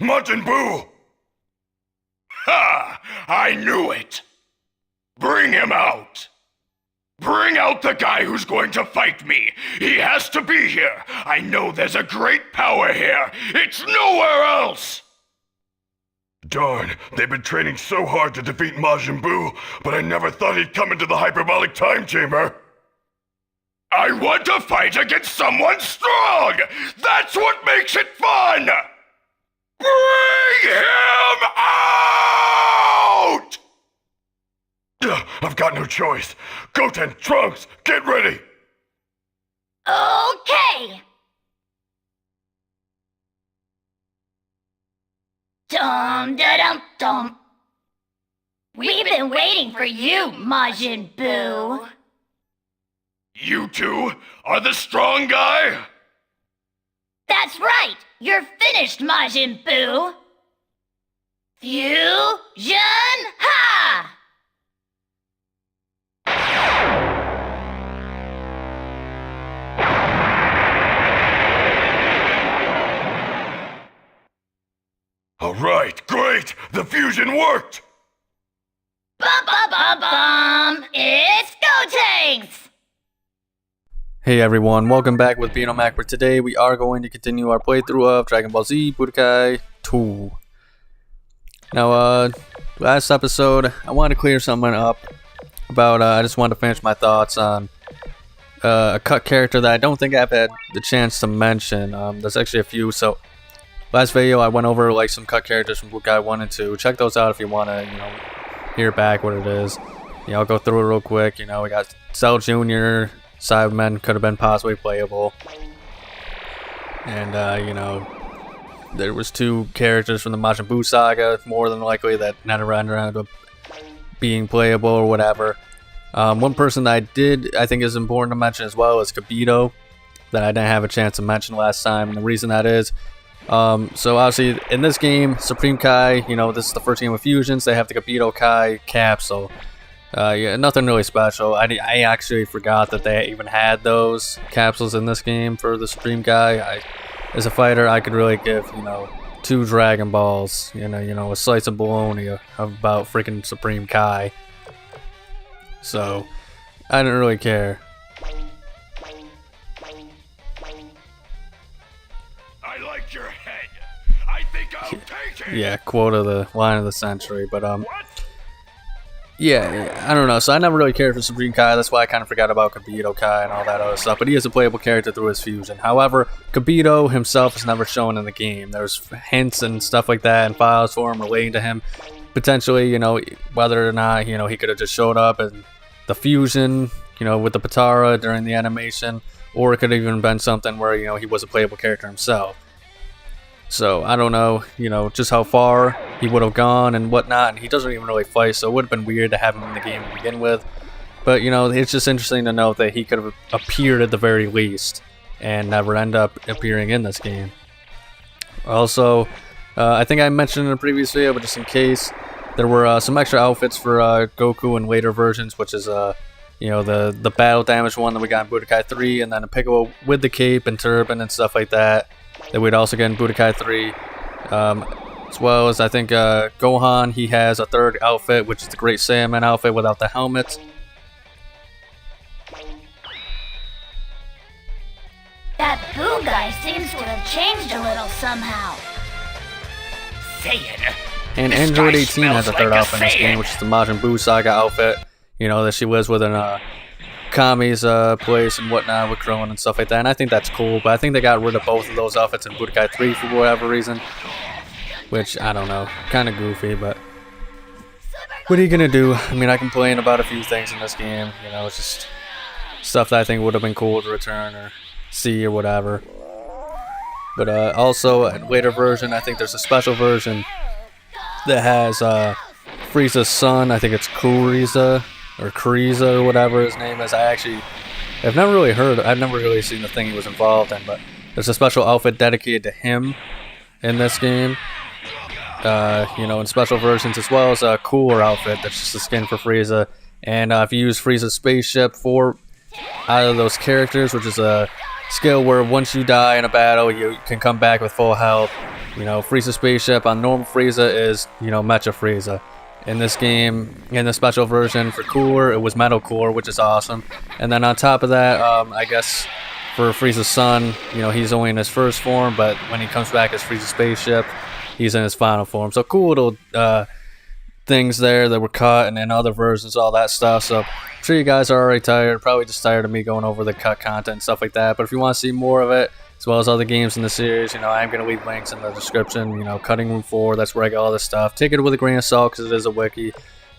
Majin Buu! Ha! I knew it! Bring him out! Bring out the guy who's going to fight me! He has to be here! I know there's a great power here! It's nowhere else! Darn, they've been training so hard to defeat Majin Buu, but I never thought he'd come into the Hyperbolic Time Chamber! I want to fight against someone strong! That's what makes it fun! Bring him out! I've got no choice. Goten and Trunks, get ready! Okay! Dum-da-dum-dum. We've been waiting for you, Majin Buu. You two are the strong guy? That's right! You're finished, Majin Buu! Fusion Ha! Alright, great! The fusion worked! Bum-bum-bum-bum! It's Gotenks! Hey everyone, welcome back with Mac, where today we are going to continue our playthrough of Dragon Ball Z Budokai 2. Now, last episode, I wanted to clear something up about, I just wanted to finish my thoughts on a cut character that I don't think I've had the chance to mention. There's actually a few, so last video I went over like some cut characters from Budokai 1 and 2. Check those out if you want to, hear back what it is. I'll go through it real quick. We got Cell Jr., Cybermen could have been possibly playable, and there was two characters from the Majin Buu saga, more than likely, that never ended up being playable or whatever. One person that I think is important to mention as well is Kibito, that I didn't have a chance to mention last time, and the reason that is, so obviously in this game, Supreme Kai, this is the first game with fusions, they have the Kibito Kai capsule. Yeah, nothing really special. I actually forgot that they even had those capsules in this game for the Supreme Kai. As a fighter, I could really give, 2 Dragon Balls, a slice of bologna about freaking Supreme Kai. So, I didn't really care. I like your head. I think I'll take it. Yeah, quote of the line of the century, but yeah, I don't know. So I never really cared for Supreme Kai. That's why I kind of forgot about Kibito Kai and all that other stuff. But he is a playable character through his fusion. However, Kibito himself is never shown in the game. There's hints and stuff like that and files for him relating to him. Potentially, whether or not, he could have just showed up in the fusion, with the Patara during the animation. Or it could have even been something where, he was a playable character himself. So, I don't know, just how far he would have gone and whatnot, and he doesn't even really fight, so it would have been weird to have him in the game to begin with. But, it's just interesting to note that he could have appeared at the very least, and never end up appearing in this game. Also, I think I mentioned in a previous video, but just in case, there were some extra outfits for Goku in later versions, which is, the battle damage one that we got in Budokai 3, and then a Piccolo with the cape and turban and stuff like that we'd also get in Budokai 3, as well as I think Gohan, he has a third outfit, which is the Great Saiyaman outfit without the helmet. That Buu guy seems to have changed a little somehow. Saiyan. And Android 18 has a third outfit in this game, which is the Majin Buu Saga outfit, that she lives within Kami's place and whatnot with Krillin and stuff like that, and I think that's cool, but I think they got rid of both of those outfits in Budokai 3 for whatever reason, which, I don't know, kind of goofy, but what are you gonna do? I mean, I complain about a few things in this game, it's just stuff that I think would have been cool to return or see or whatever. But also, in a later version, I think there's a special version that has Frieza's son, I think it's Kuriza, or Kriza, or whatever his name is. I've never really seen the thing he was involved in, but there's a special outfit dedicated to him in this game. You know, in special versions, as well as a cooler outfit that's just a skin for Frieza. And if you use Frieza's spaceship for either of those characters, which is a skill where once you die in a battle, you can come back with full health. You know, Frieza's spaceship on normal Frieza is, you know, Mecha Frieza. In this game, in the special version for cooler, it was Metal Cooler, which is awesome. And then on top of that, I guess for Frieza's son, you know, he's only in his first form, but when he comes back as Frieza's spaceship, he's in his final form. So cool little things there that were cut, and then other versions, all that stuff. So I'm sure you guys are already tired, probably just tired of me going over the cut content and stuff like that. But if you want to see more of it, as well as other games in the series, you know, I'm going to leave links in the description. You know, Cutting Room 4, that's where I get all this stuff. Take it with a grain of salt because it is a wiki.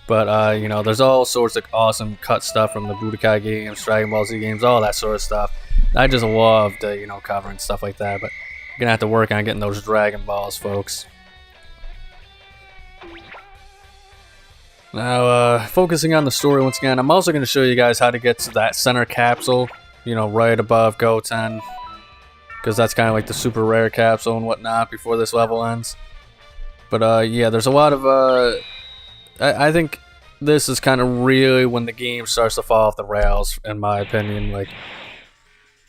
But, you know, there's all sorts of awesome cut stuff from the Budokai games, Dragon Ball Z games, all that sort of stuff. I just love to, you know, covering stuff like that. But you're going to have to work on getting those Dragon Balls, folks. Now, focusing on the story once again, I'm also going to show you guys how to get to that center capsule, you know, right above Goten. Because that's kind of like the super rare capsule and whatnot before this level ends. But yeah, there's a lot of I think this is kind of really when the game starts to fall off the rails, in my opinion. Like,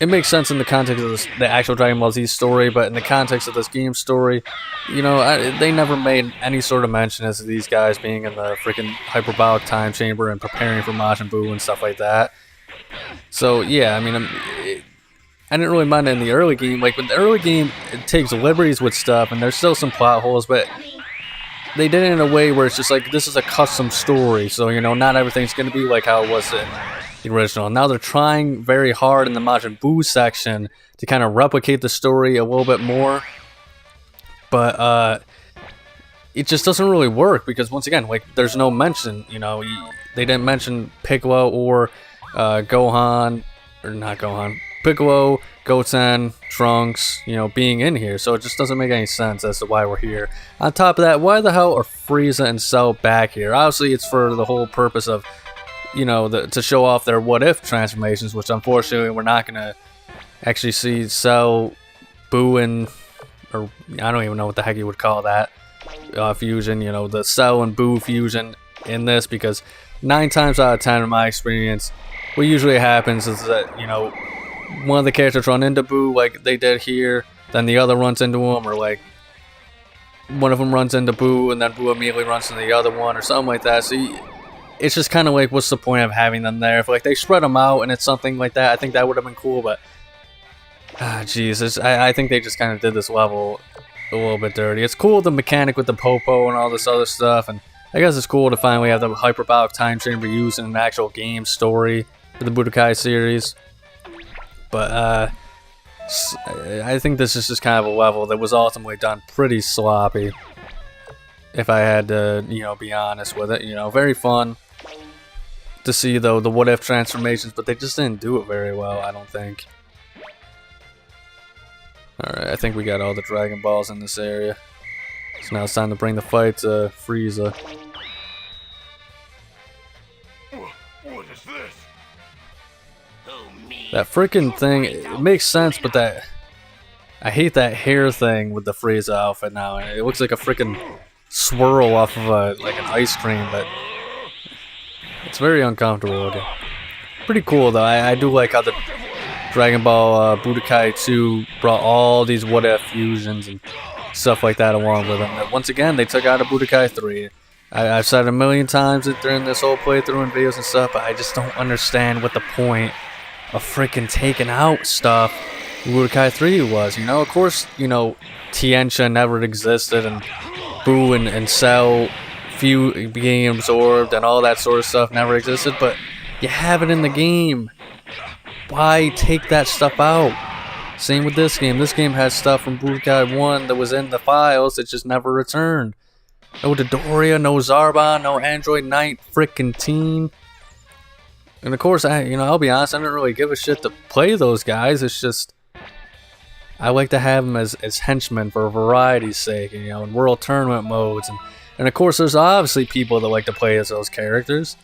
it makes sense in the context of the actual Dragon Ball Z story, but in the context of this game story, you know, they never made any sort of mention as to these guys being in the freaking Hyperbolic Time Chamber and preparing for Majin Buu and stuff like that. So yeah, I mean, I didn't really mind it in the early game. Like, in the early game, it takes liberties with stuff, and there's still some plot holes, but they did it in a way where it's just like, this is a custom story, so, you know, not everything's going to be like how it was in the original. Now they're trying very hard in the Majin Buu section to kind of replicate the story a little bit more, but it just doesn't really work, because once again, like, there's no mention, you know, they didn't mention Piccolo or Gohan, or not Gohan, Piccolo, Goten, Trunks, you know, being in here, so it just doesn't make any sense as to why we're here. On top of that, why the hell are Frieza and Cell back here? Obviously, it's for the whole purpose of, you know, to show off their what-if transformations, which unfortunately we're not going to actually see Cell, Buu, and, or I don't even know what the heck you would call that, fusion, you know, the Cell and Buu fusion in this, because 9 times out of 10 in my experience, what usually happens is that, you know, one of the characters run into Buu like they did here, then the other runs into him, or like one of them runs into Buu and then Buu immediately runs into the other one, or something like that. So it's just kind of like, what's the point of having them there? If like they spread them out and it's something like that, I think that would have been cool. But Jesus, I think they just kind of did this level a little bit dirty. It's cool, the mechanic with the Popo and all this other stuff, and I guess it's cool to finally have the Hyperbolic Time Chamber used in an actual game story for the Budokai series. But I think this is just kind of a level that was ultimately done pretty sloppy, if I had to, you know, be honest with it. You know, very fun to see, though, the what-if transformations, but they just didn't do it very well, I don't think. Alright, I think we got all the Dragon Balls in this area. So now it's time to bring the fight to Frieza. What is this? That freaking thing, it makes sense, but that, I hate that hair thing with the Frieza outfit now. It looks like a freaking swirl off of like an ice cream, but it's very uncomfortable looking. Pretty cool though. I do like how the Dragon Ball Budokai 2 brought all these what-if fusions and stuff like that along with them. And once again, they took out a Budokai 3. I've said it a million times during this whole playthrough and videos and stuff, but I just don't understand what the point of freaking taking out stuff Budokai 3 was. You know, of course, you know, Tien Shinhan never existed, and Buu and Cell being absorbed and all that sort of stuff never existed, but you have it in the game. Why take that stuff out? Same with this game. This game has stuff from Budokai 1 that was in the files that just never returned. No Dodoria, no Zarbon, no Android Knight freaking Teen. And of course, I'll be honest, I don't really give a shit to play those guys. It's just, I like to have them as henchmen for variety's sake, you know, in world tournament modes. And of course, there's obviously people that like to play as those characters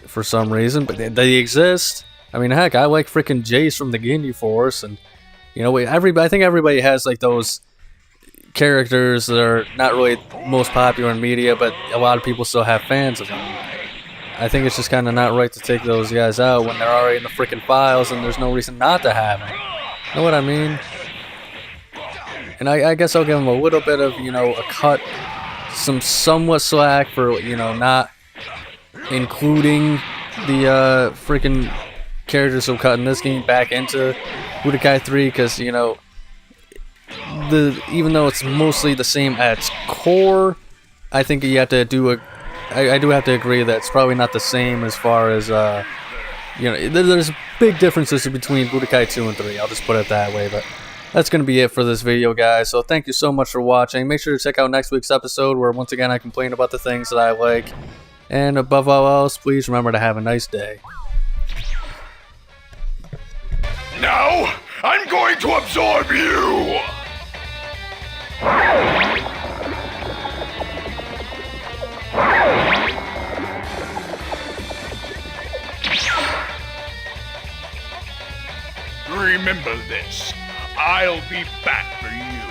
for some reason, but they exist. I mean, heck, I like freaking Jace from the Ginyu Force, and, You know, I think everybody has like those characters that are not really most popular in media, but a lot of people still have fans of them. I think it's just kind of not right to take those guys out when they're already in the freaking files and there's no reason not to have them. Know what I mean? And I guess I'll give them a little bit of, you know, a cut, some somewhat slack for, you know, not including the freaking characters who cut in this game back into Budokai 3, because, you know, even though it's mostly the same at its core, I think you have to do I do have to agree that it's probably not the same as far as, you know, there's big differences between Budokai 2 and 3, I'll just put it that way, but that's going to be it for this video, guys, so thank you so much for watching. Make sure to check out next week's episode, where once again I complain about the things that I like, and above all else, please remember to have a nice day. Now, I'm going to absorb you! Remember this. I'll be back for you.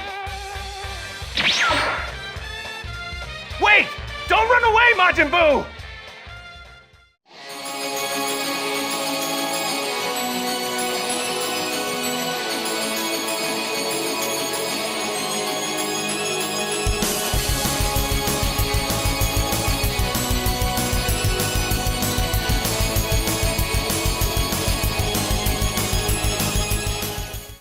Wait! Don't run away, Majin Buu!